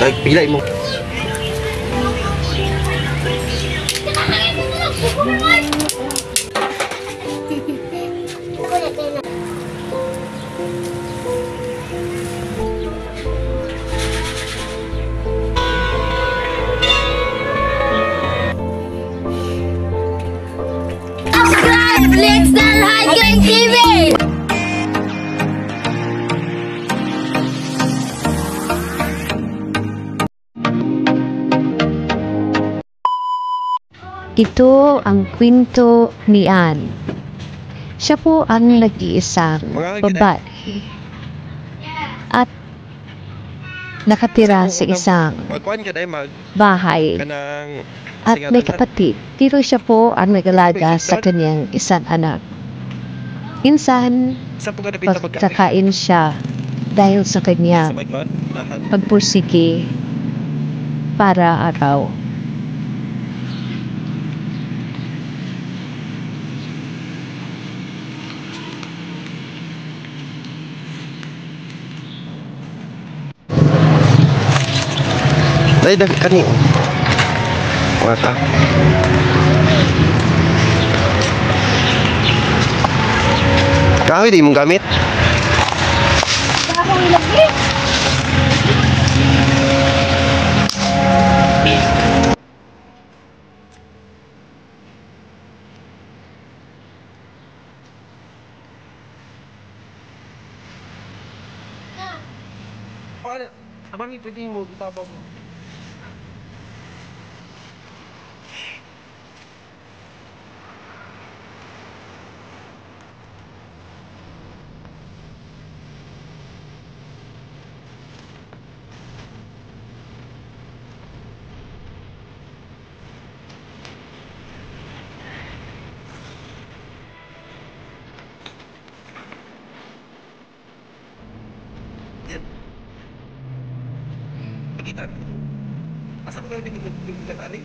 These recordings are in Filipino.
Pilay mo. Let's dance Hanggang TV! Ito ang kwento ni Anne. Siya po ang nag-iisang babae at nakatira sa isang bahay at may kapatid. Pero siya po ang nag-alaga sa kanyang isang anak. Minsan, pagkakain siya dahil sa kanyang pagpursige para araw. Dahil kani. Wata. Kahoy di mong gamit. Kahoy lagi? Abang itu pwede mo itabang mo. Kita. Asa ko kayo dito tali?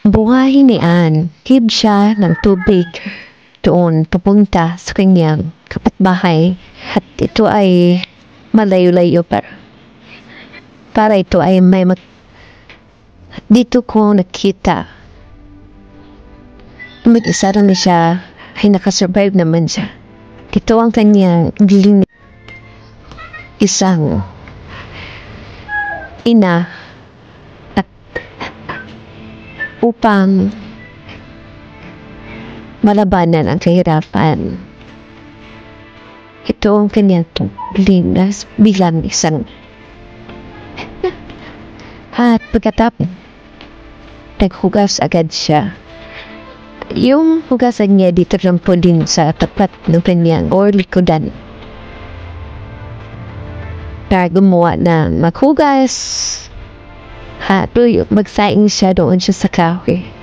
Buhayin ni Anne, hib siya ng tubig doon papunta sa kanyang kapitbahay at ito ay malayo-layo para ito ay may dito ko nakita mag-isa rin siya ay nakasurvive naman siya. Ito ang kanyang isang ina at upang malabanan ang kahirapan. Ito ang kanyang tungkulin bilang isang at pagkatapos naghugas agad siya. Yung hugasan niya dito lang po din sa tapat ng kanyang or likodan. Kaya gumawa na maghugas at magsaing siya doon siya sa kahoy.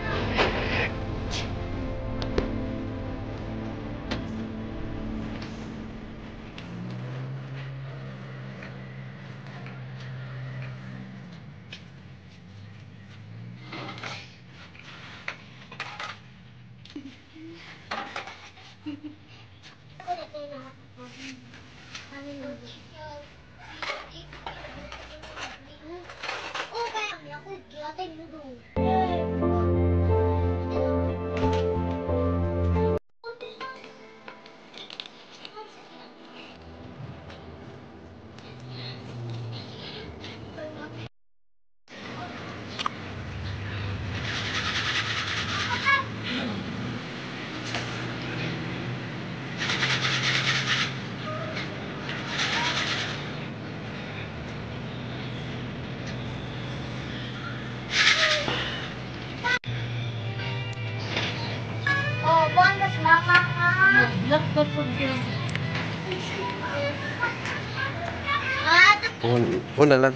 Una lang.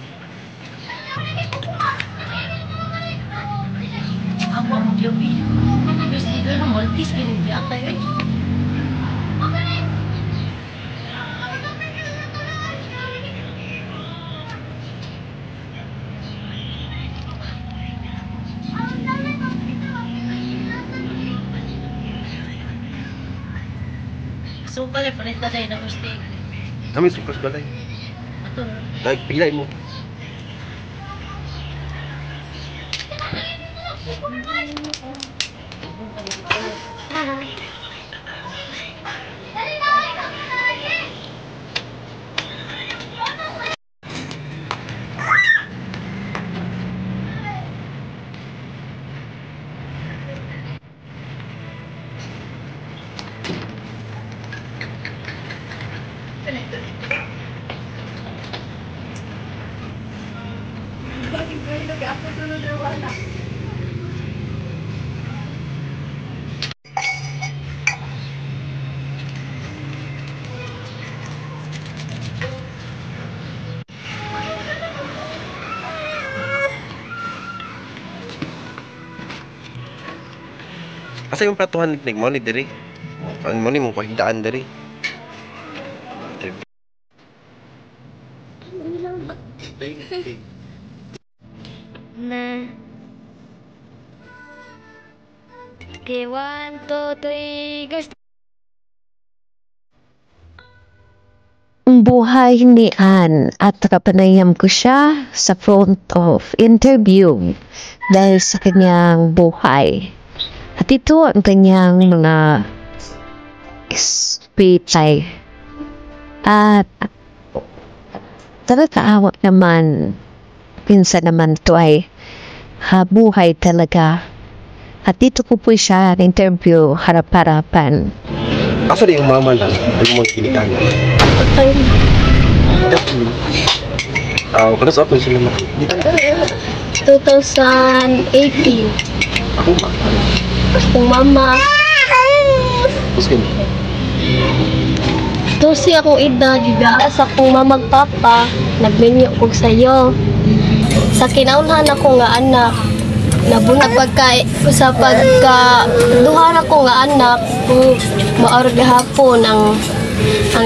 Ako ang gabi. Mas hindi ka na maltis. Hindi ako tayo. Suka na palit na tayo na gusto. Kami sukas balay. Ato. Pilay mo. Asa yung pratuhan ni mo ni diri? Ang mo ni mong pahigdaan diri. Na. Okay, 1, 2, 3, guys. Ang buhay ni Ann at kapanayam ko siya sa front of interview dahil sa kanyang buhay. At ito ang kanyang mga speech ay at talaga naman pinsan naman to ay buhay talaga. At dito ko po siya interview harap-harapan. Asa di yung mama lang? Ay mo kinikan. Kalau sa ako sila makita. 2018. Ako ba? Kung mama. Puskin. Dosi akong edad, gibiya sa akong mamag papa, nagmenyo ko sa'yo. Sa kinaunhan ako nga anak, nabunag sa pagka-duha na ko nga anak, maor gihapon ang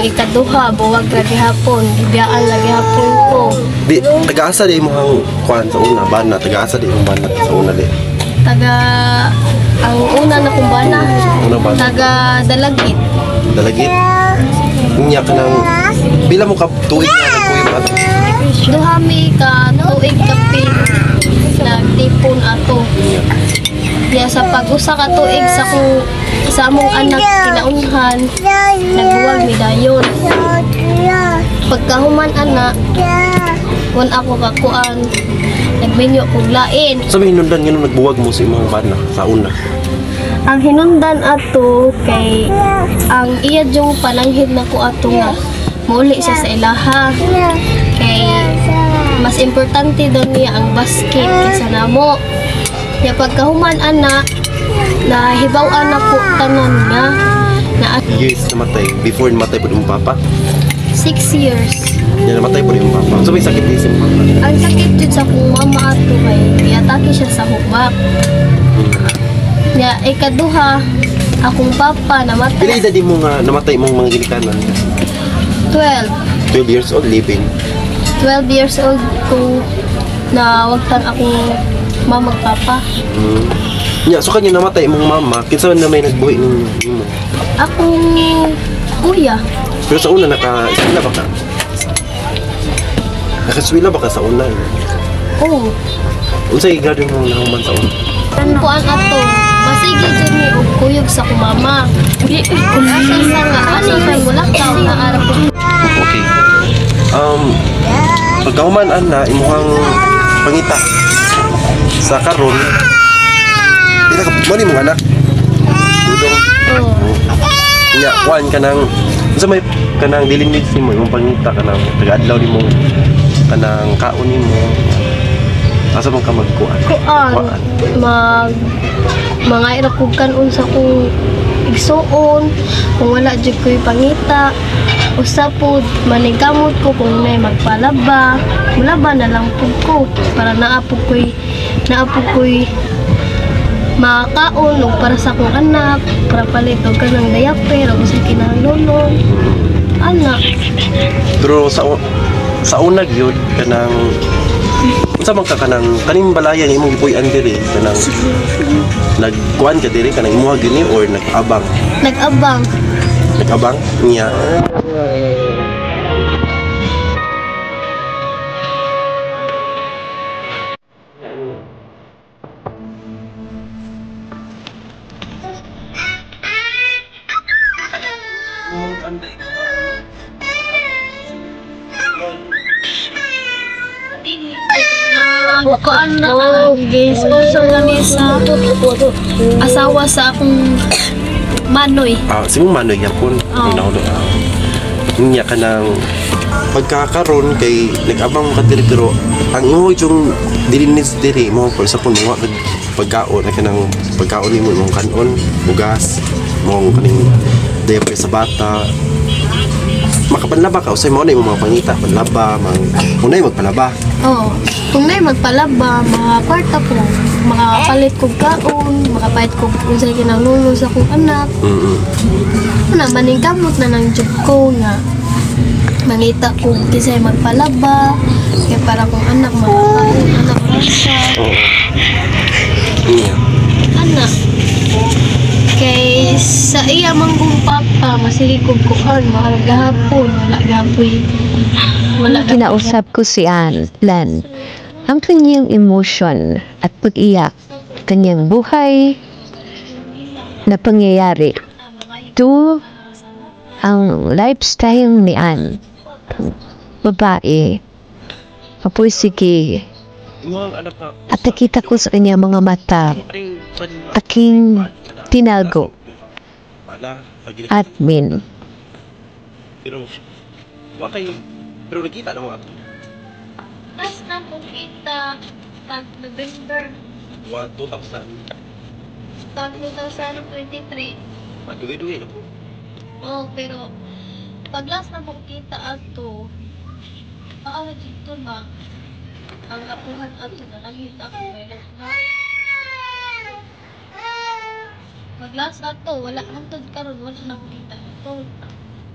ikaduha, buwag ra gihapon, gibiyaan ra gihapon ko. Di, taga-asa di mo ang kuhan sa una, bana, taga-asa di mo bana sa una di. Ang una na kong bana, Una bana. taga Dalagit. Dalagit. Niya ka ng, bila mo ka tuig na nagpuyo ato. Duha mi ka tuig kapi, nagtipon ato. Kaya sa pag-usa ka tuig sa among anak kinaunhan, nagbuwag mi dayon. Pagkahuman anak, wan ako kakuan, nagmenyo kog lain. Sa may hinundan nga nung nagbuwag mo sa imong bana sa una. Ang hinundan ato kay ang iya jung pananghid na ko ato nga muli siya sa ilaha. Kay mas importante daw niya ang basket kaysa namo. Kaya pagkahuman anak, nahibaw-an na po tanan nga na Years namatay, before namatay po yung papa. 6 years. Yan namatay po yung papa. So may sakit din si papa. Ang sakit jud sa kong mama ato kay giatake siya sa hubak. Nga ikaduha, akong papa Pila namatay edad mo nga namatay mong mga ginikanan? 12. 12 years old living. 12 years old ko na wagtan akong mamag papa. Nya, so kanya namatay mong mama, kinsa na may nagbuhi nimo. Akong kuya. Pero sa una naka-eskwela ba ka? Naka-eskwela ba ka sa una? Oh, Unsay grado mo nahuman sa una? kuan ato. Masigi jud ni og kuyog sa kumama. Asa sa nga ani kay wala ka na arap ko. Okay. Pagkahuman ana imuhang pangita sa karon. Pila ka mo ni mong anak? Dudong. Oh. Nya, kuan ka nang sa may kanang diling needs nimo imong pangita kanang taga-adlaw nimo kanang kaon nimo. Asa man ka magkuan? Kuan mga irakugkan unsa kong igsuon kung wala jud ko'y pangita usa pod manigamot ko kung may magpalaba mulaba na lang pud ko para naapog ko'y makakaon ug para sa akong anak para palit og kanang diaper ug sa kinahanglan anak. Pero sa una gyud kanang unsa man ka kanang kaning balayan imong gipuy-an diri kanang nagkuan ka diri kanang imuha gyud ni or nag-abang nag-abang niya. Kuan na guys, sponsor kami sa asawa sa akong manoy. Simong manoy yapon. Niya ka ng pagkakaroon kay nag-abang ka diri pero ang imo yung dilinis diri mo for sa puno pagkaon na kanang pagkaon nimo mong kanon, bugas, mong kaning diaper sa bata. Makapanlaba ka usay mo na yung mga pangita, panlaba, unay magpalaba. Kung na'y magpalaba, mga kwarta ko, makapalit kog kaon, makapait kog usay kinahanglan sa akong anak. Una maning kamot na ng job ko nga mangita ko kisay magpalaba, kaya para kung anak makakaon, anak rasa. Anak. Kay sa iya manggong papa, masili kog kuan, mahal gahapon, wala gapoy. Wala Kinausap ko si Len. Ang kanyang emotion at pag-iyak, kanyang buhay na pangyayari. Ito ang lifestyle ni Ann. Babae, mapursige, at nakita ko sa kanya mga mata, aking tinago, admin. Pero nakita na mga Mas na po kita tag November 2000. tag 2023. Maduwi-duwi na po. Pero pag last na po kita ato, dito ba? Ang apuhan ato na nakita ko may na. Pag last ato, wala hantod karon wala na po kita ato.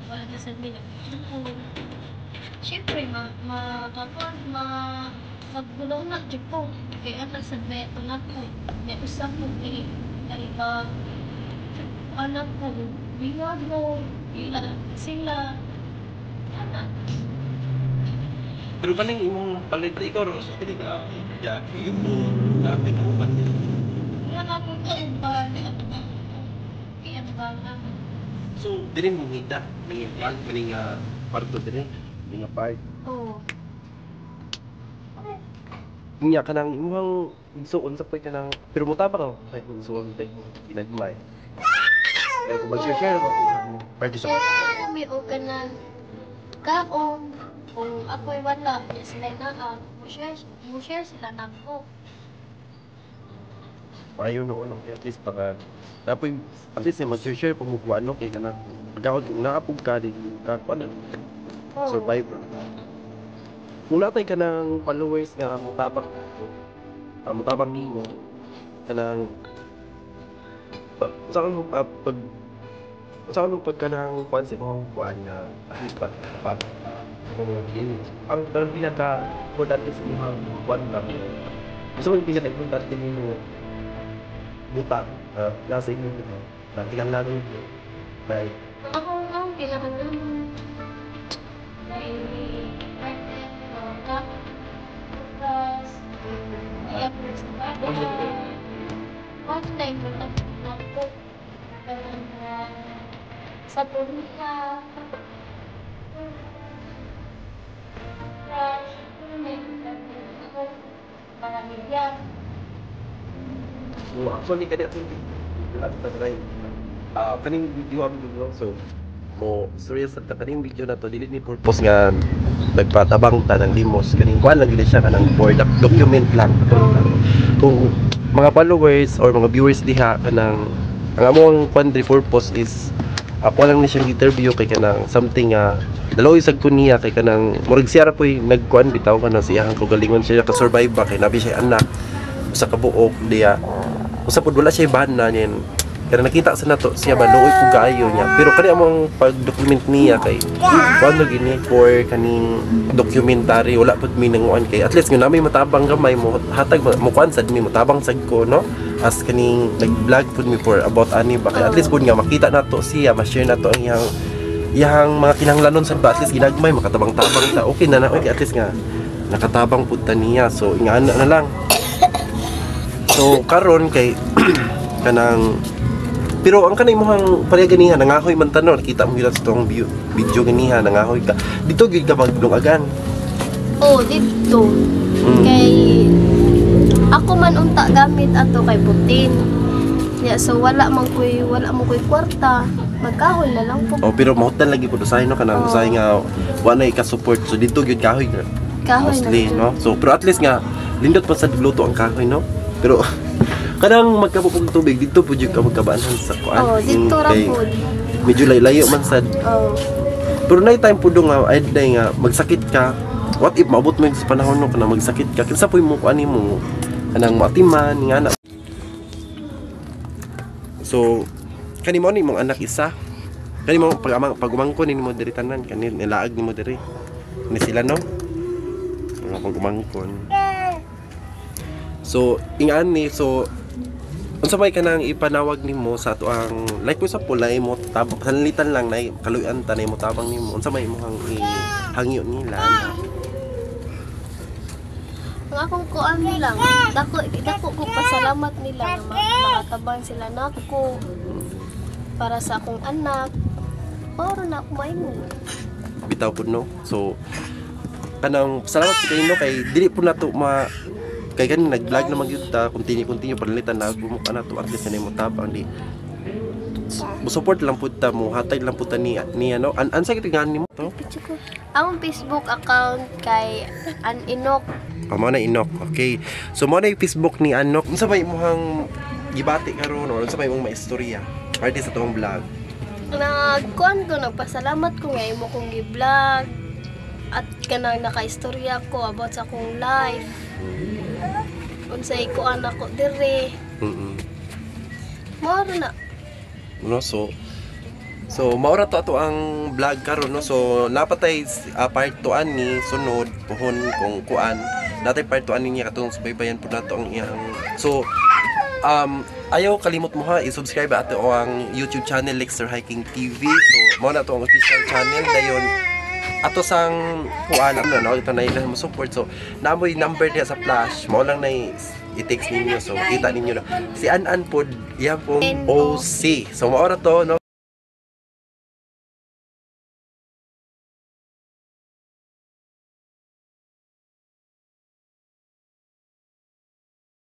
Wala na sa nila. Siyempre, magbulaw na dyan po. Kaya anak sa may anak ko. May usap ko kay iba anak ko. Bingag mo. Sila. Anak. Pero paning imong palit ikaw ro sa pili ka. Ya, yung dapat mo ba nila? Yan ako ko ba? Kaya ba nga. So, dili mo ngita, maning parto dili, mga part. Niya ka nang imong igsuon sa pwede ka nang pero mo tama ka ay igsuon tayo pinagmay. Pero kung mag-share mo party sa May o ka na kaon. Kung ako'y wala, sila na mo-share sila na ko. ayaw no ano at least para dapat at least mag-share pa mo kung ano kay kana pagkawag naapog ka din ka ano survivor. Kung natay ka ng followers nga mutabang nimo kanang sa ano pag kanang concept mo kuan nga at least pa ang pinaka important is yung kuan lang. Gusto mo pinaka important din mo buta nasa inyo tingnan natin bye. Ako ang pinakanan ay online mo na po sa pulita mga media. So actually kani ato lahat na try kaning video ang dito so mo serious at kaning video na to dili ni purpose nga nagpatabang ta ng limos kaning kuan lang gid siya kanang for document lang kung mga followers or mga viewers diha kanang ang among kuan purpose is ako lang ni siyang interview kay kanang something dalaw isag ko niya kay kanang murag siya ra poy nagkuan bitaw kanang siya ang kagalingon siya ka survive ba kay nabi siya anak sa kabuok diya usa pud wala siya ban na niyan Kaya nakita sa nato siya ba luoy po kaayo niya. Pero kani among pag-document niya kay kuan gini for kaning documentary wala pud mi nanguan kay at least nga namay matabang gamay mo hatag mo kuan sad mi matabang sad ko no. As kaning nag-vlog pud mi for about ani ba kay at least pud nga makita nato siya, ma-share nato ang iyang mga kinahanglanon sa ba at least ginagmay makatabang-tabang ta. Okay na okay at least nga nakatabang pud ta niya. So ingana na lang. So karon kay kanang pero ang kanay mohang pareha ganiha nangahoy man tanon nakita mo gyud sa tong video ganiha nangahoy ka dito gyud ka magdungagan. Oh, dito. Kay ako man unta gamit ato kay Putin. Ya, so wala mo koy kwarta. Magkahoy na lang po. Oh, pero mahutan lagi pud usahay no kanang usahay nga wala ka support so dito gyud kahoy na. Kahoy Mostly, na. no. So pero at least nga lindot pa sa luto ang kahoy no. Pero kanang magkapupog tubig dito po yung magkabaanhan sa kuan. Oh, dito ra Kay po. medyo layo man sad. Oh. Pero na time po nga ay day nga magsakit ka. What if maabot mo sa panahon no kanang magsakit ka? Kinsa po mo kuan mo kanang matiman nga na. So kani mo ni mong anak isa. Kani mo pag umangkon ni mo diri tanan kani nilaag ni mo diri. Ni sila no. Pag umangkon. So ingan ni so unsa may kanang ipanawag nimo sa ato ang like ko sa pulay mo tabang sanlitan lang nay kaluyan tanay mo tabang nimo unsa may imong hangyo nila Ang akong kuan lang, dako ko pasalamat nila na makatabang sila nako para sa akong anak. Para na ako maingon. bitaw pud no. So kanang salamat sa kayo no kay dili pud nato kay kan nag-vlog naman gyud ta continue panalitan na gumuk na to at least na mo tabang di mo support lang pud ta mo hatag lang pud ta ni ano ansa kitingan nimo to Ang Facebook account kay Aninok. mo na Inok. Okay, so mo na yung Facebook ni Anok. Unsa may imong gibati karon or unsa may imong maistorya parte sa tong vlog? Nagkuan ko, nagpasalamat ko nga imo kong gi-vlog at kanang nakaistorya ko about sa akong life. Unsay kuan ako dire. Mao na. No, so maura to ato ang vlog karon no. So napatay part 2 ni sunod puhon kung kuan. Natay part 2 niya katong subaybayan pud nato ang iyang. So ayaw kalimot mo ha i-subscribe ato ang YouTube channel Lexter Hiking TV. So mao na to ang official channel dayon. Ato sang kuan ano ito na ilang mo support. So namoy number diya sa flash. Mao lang na i-text ninyo so kita ninyo na si An pod iya pong OC. So mao ra to no.